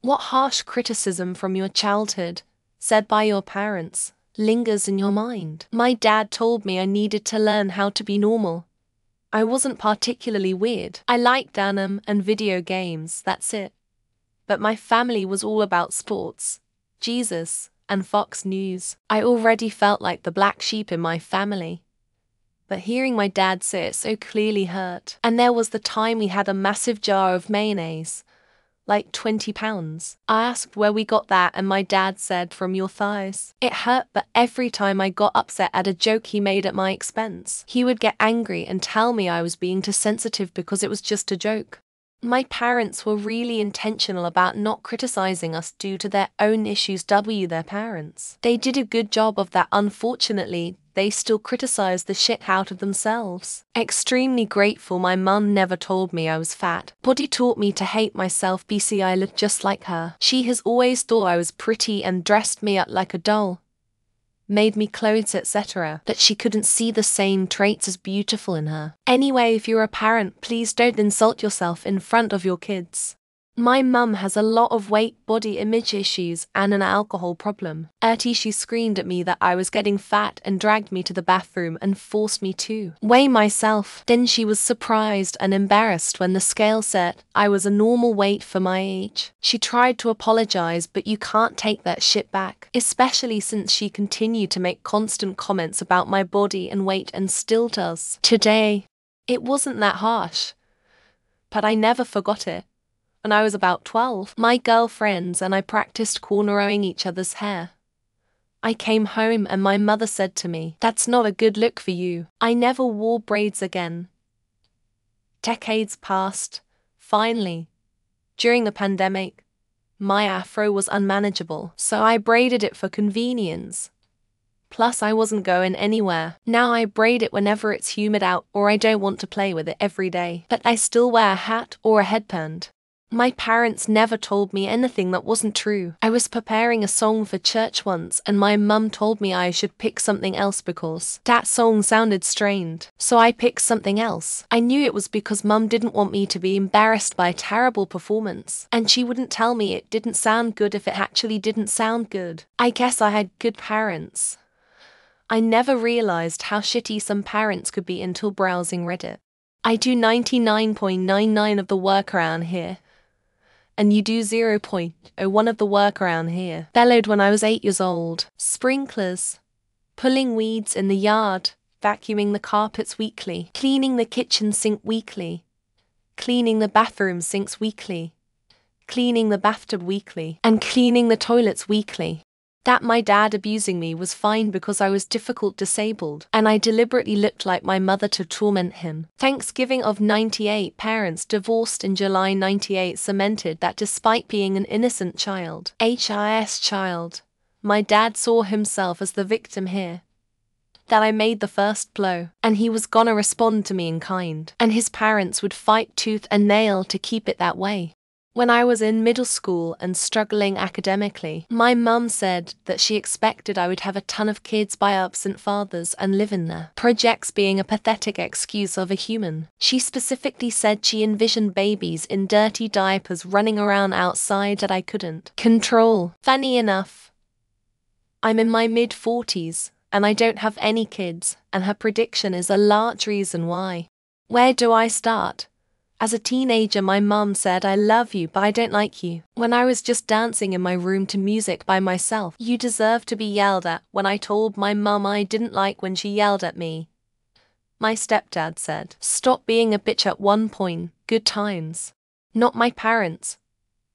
What harsh criticism from your childhood, said by your parents, lingers in your mind? My dad told me I needed to learn how to be normal. I wasn't particularly weird. I liked anime and video games, that's it. But my family was all about sports, Jesus, and Fox News. I already felt like the black sheep in my family. But hearing my dad say it so clearly hurt. And there was the time we had a massive jar of mayonnaise, like 20 pounds. I asked where we got that and my dad said, from your thighs. It hurt, but every time I got upset at a joke he made at my expense, he would get angry and tell me I was being too sensitive because it was just a joke. My parents were really intentional about not criticizing us due to their own issues. Their parents. They did a good job of that. Unfortunately, they still criticize the shit out of themselves. Extremely grateful my mum never told me I was fat. Body taught me to hate myself. BC, I look just like her. She has always thought I was pretty and dressed me up like a doll, made me clothes, etc. But she couldn't see the same traits as beautiful in her. Anyway, if you're a parent, please don't insult yourself in front of your kids. My mum has a lot of weight, body image issues, and an alcohol problem. She screamed at me that I was getting fat and dragged me to the bathroom and forced me to weigh myself. Then she was surprised and embarrassed when the scale said I was a normal weight for my age. She tried to apologize, but you can't take that shit back, especially since she continued to make constant comments about my body and weight and still does today. It wasn't that harsh, but I never forgot it. When I was about 12, my girlfriends and I practiced cornrowing each other's hair. I came home and my mother said to me, "That's not a good look for you." I never wore braids again. Decades passed. Finally, during the pandemic, my afro was unmanageable, so I braided it for convenience. Plus, I wasn't going anywhere. Now I braid it whenever it's humid out or I don't want to play with it every day. But I still wear a hat or a headband. My parents never told me anything that wasn't true. I was preparing a song for church once and my mum told me I should pick something else because that song sounded strained. So I picked something else. I knew it was because mum didn't want me to be embarrassed by a terrible performance. And she wouldn't tell me it didn't sound good if it actually didn't sound good. I guess I had good parents. I never realized how shitty some parents could be until browsing Reddit. I do 99.99% of the work around here, and you do 0.01% of the work around here. Bellowed when I was 8 years old. Sprinklers. Pulling weeds in the yard. Vacuuming the carpets weekly. Cleaning the kitchen sink weekly. Cleaning the bathroom sinks weekly. Cleaning the bathtub weekly. And cleaning the toilets weekly. That my dad abusing me was fine because I was difficult disabled, and I deliberately looked like my mother to torment him. Thanksgiving of 98, parents divorced in July 98 cemented that despite being an innocent child, my dad saw himself as the victim here. That I made the first blow, and he was gonna respond to me in kind, and his parents would fight tooth and nail to keep it that way. When I was in middle school and struggling academically, my mum said that she expected I would have a ton of kids by absent fathers and live in their projects, being a pathetic excuse of a human. She specifically said she envisioned babies in dirty diapers running around outside that I couldn't control. Funny enough, I'm in my mid-40s and I don't have any kids, and her prediction is a large reason why. Where do I start? As a teenager, my mum said, "I love you, but I don't like you." When I was just dancing in my room to music by myself. You deserve to be yelled at. When I told my mum I didn't like when she yelled at me, my stepdad said, "Stop being a bitch." At one point. Good times. Not my parents.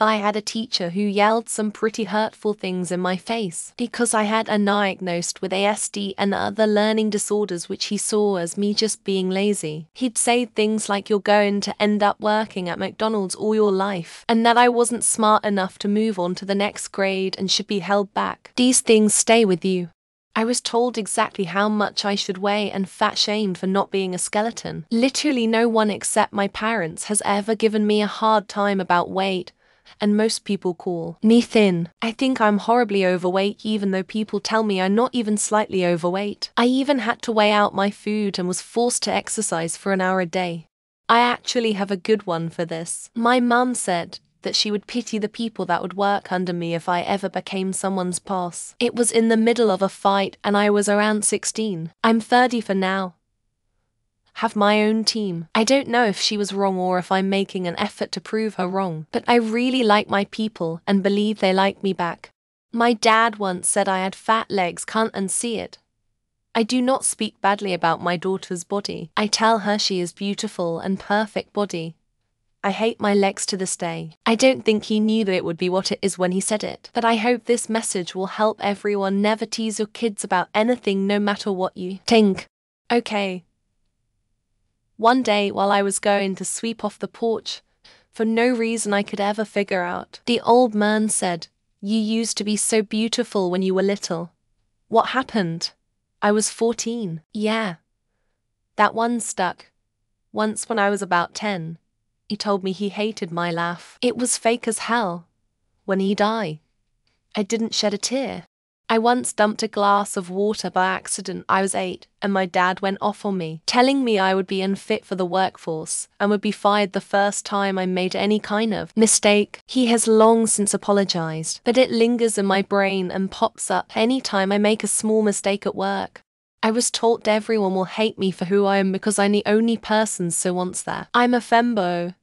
I had a teacher who yelled some pretty hurtful things in my face because I had undiagnosed with ASD and other learning disorders, which he saw as me just being lazy. He'd say things like, "You're going to end up working at McDonald's all your life," and that I wasn't smart enough to move on to the next grade and should be held back. These things stay with you. I was told exactly how much I should weigh and fat-shamed for not being a skeleton. Literally no one except my parents has ever given me a hard time about weight, and most people call me thin. I think I'm horribly overweight even though people tell me I'm not even slightly overweight. I even had to weigh out my food and was forced to exercise for an hour a day. I actually have a good one for this. My mum said that she would pity the people that would work under me if I ever became someone's boss. It was in the middle of a fight and I was around 16. I'm 30 for now. Have my own team. I don't know if she was wrong or if I'm making an effort to prove her wrong, but I really like my people and believe they like me back. My dad once said I had fat legs, can't unsee it. I do not speak badly about my daughter's body. I tell her she is beautiful and perfect body. I hate my legs to this day. I don't think he knew that it would be what it is when he said it. But I hope this message will help everyone never tease your kids about anything no matter what you think. Okay. One day while I was going to sweep off the porch, for no reason I could ever figure out, the old man said, "You used to be so beautiful when you were little. What happened? I was 14. Yeah. That one stuck. Once when I was about 10, he told me he hated my laugh. It was fake as hell. When he died, I didn't shed a tear. I once dumped a glass of water by accident. I was 8, and my dad went off on me, telling me I would be unfit for the workforce and would be fired the first time I made any kind of mistake. He has long since apologized, but it lingers in my brain and pops up any time I make a small mistake at work. I was taught everyone will hate me for who I am because I'm the only person so wants that. I'm a fembo.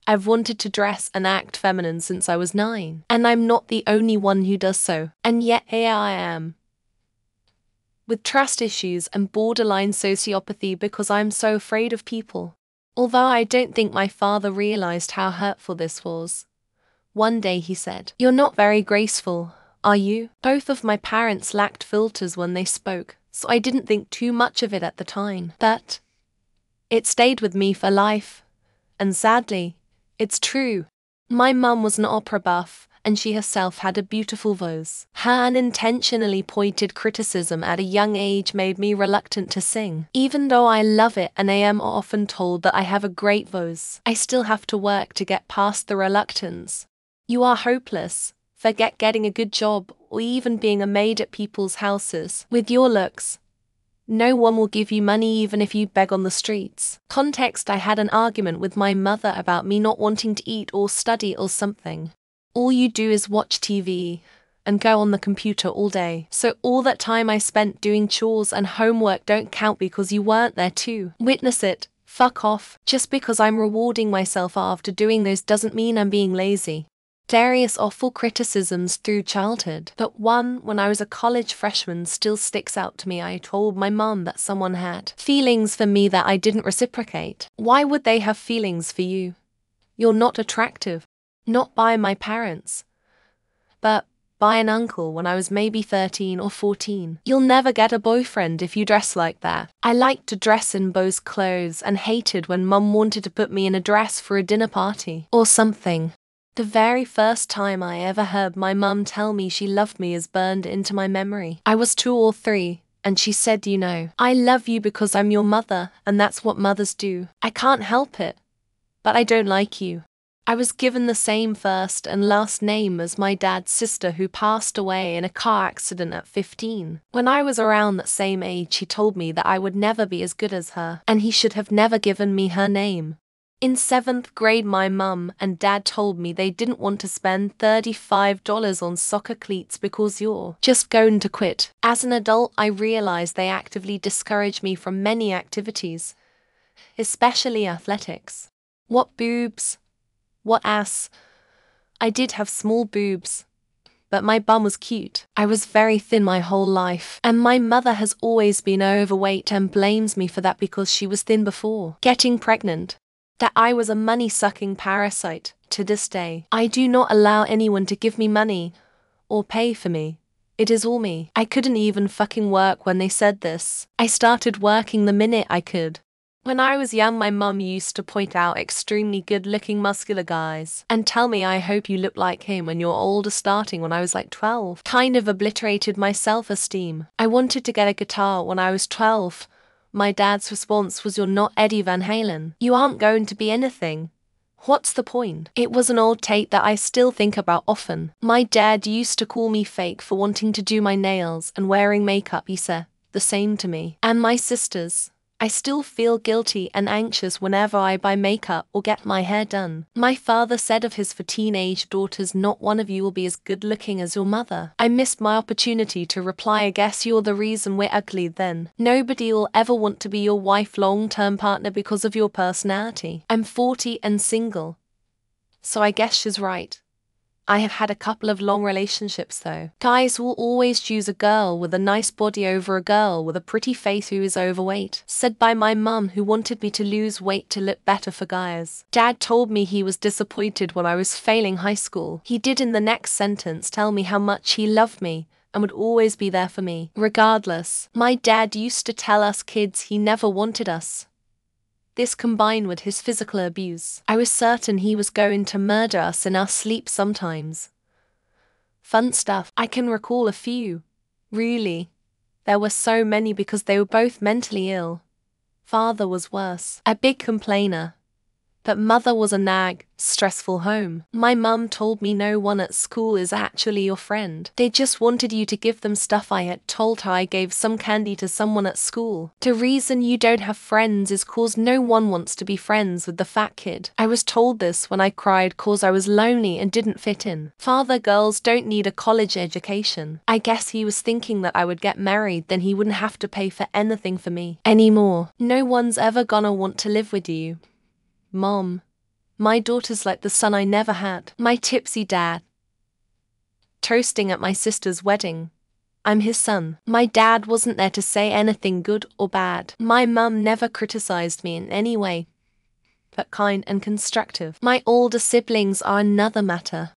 I've wanted to dress and act feminine since I was 9, and I'm not the only one who does so, and yet here I am. With trust issues and borderline sociopathy because I'm so afraid of people. Although I don't think my father realized how hurtful this was. One day he said, "You're not very graceful, are you?" Both of my parents lacked filters when they spoke, so I didn't think too much of it at the time. But it stayed with me for life, and sadly, it's true. My mum was an opera buff, and she herself had a beautiful voice. Her unintentionally pointed criticism at a young age made me reluctant to sing. Even though I love it and I am often told that I have a great voice, I still have to work to get past the reluctance. You are hopeless. Forget getting a good job or even being a maid at people's houses. With your looks, no one will give you money even if you beg on the streets. Context: I had an argument with my mother about me not wanting to eat or study or something. All you do is watch TV and go on the computer all day. So all that time I spent doing chores and homework don't count because you weren't there to witness it. Fuck off. Just because I'm rewarding myself after doing those doesn't mean I'm being lazy. Various awful criticisms through childhood, but one when I was a college freshman still sticks out to me. I told my mum that someone had feelings for me that I didn't reciprocate. Why would they have feelings for you? You're not attractive. Not by my parents, but by an uncle when I was maybe 13 or 14. You'll never get a boyfriend if you dress like that. I liked to dress in Bo's clothes and hated when mum wanted to put me in a dress for a dinner party or something. The very first time I ever heard my mum tell me she loved me is burned into my memory. I was 2 or 3, and she said, "You know, I love you because I'm your mother, and that's what mothers do. I can't help it, but I don't like you." I was given the same first and last name as my dad's sister who passed away in a car accident at 15. When I was around that same age, he told me that I would never be as good as her, and he should have never given me her name. In 7th grade, my mum and dad told me they didn't want to spend $35 on soccer cleats because you're just going to quit. As an adult, I realized they actively discouraged me from many activities, especially athletics. What boobs? What ass? I did have small boobs, but my bum was cute. I was very thin my whole life, and my mother has always been overweight and blames me for that because she was thin before getting pregnant. That I was a money-sucking parasite. To this day, I do not allow anyone to give me money or pay for me. It is all me. I couldn't even fucking work when they said this. I started working the minute I could. When I was young, my mum used to point out extremely good-looking muscular guys and tell me I hope you look like him when you're older, starting when I was like 12. Kind of obliterated my self-esteem. I wanted to get a guitar when I was 12. My dad's response was, "You're not Eddie Van Halen. You aren't going to be anything. What's the point?" It was an old tape that I still think about often. My dad used to call me fake for wanting to do my nails and wearing makeup. He said the same to me and my sisters, I still feel guilty and anxious whenever I buy makeup or get my hair done. My father said of his 4 teenage daughters, not one of you will be as good looking as your mother. I missed my opportunity to reply, I guess you're the reason we're ugly then. Nobody will ever want to be your wife long-term partner because of your personality. I'm 40 and single. So I guess she's right. I have had a couple of long relationships though. Guys will always choose a girl with a nice body over a girl with a pretty face who is overweight. Said by my mum, who wanted me to lose weight to look better for guys. Dad told me he was disappointed when I was failing high school. He did in the next sentence tell me how much he loved me and would always be there for me, regardless. My dad used to tell us kids he never wanted us. This combined with his physical abuse, I was certain he was going to murder us in our sleep sometimes. Fun stuff. I can recall a few. Really. There were so many because they were both mentally ill. Father was worse, a big complainer. But mother was a nag, stressful home. My mum told me no one at school is actually your friend. They just wanted you to give them stuff. I had told her I gave some candy to someone at school. The reason you don't have friends is cause no one wants to be friends with the fat kid. I was told this when I cried cause I was lonely and didn't fit in. Father, girls don't need a college education. I guess he was thinking that I would get married, then he wouldn't have to pay for anything for me anymore. No one's ever gonna want to live with you. Mom, my daughter's like the son I never had. My tipsy dad. Toasting at my sister's wedding. I'm his son. My dad wasn't there to say anything good or bad. My mum never criticized me in any way, but kind and constructive. My older siblings are another matter.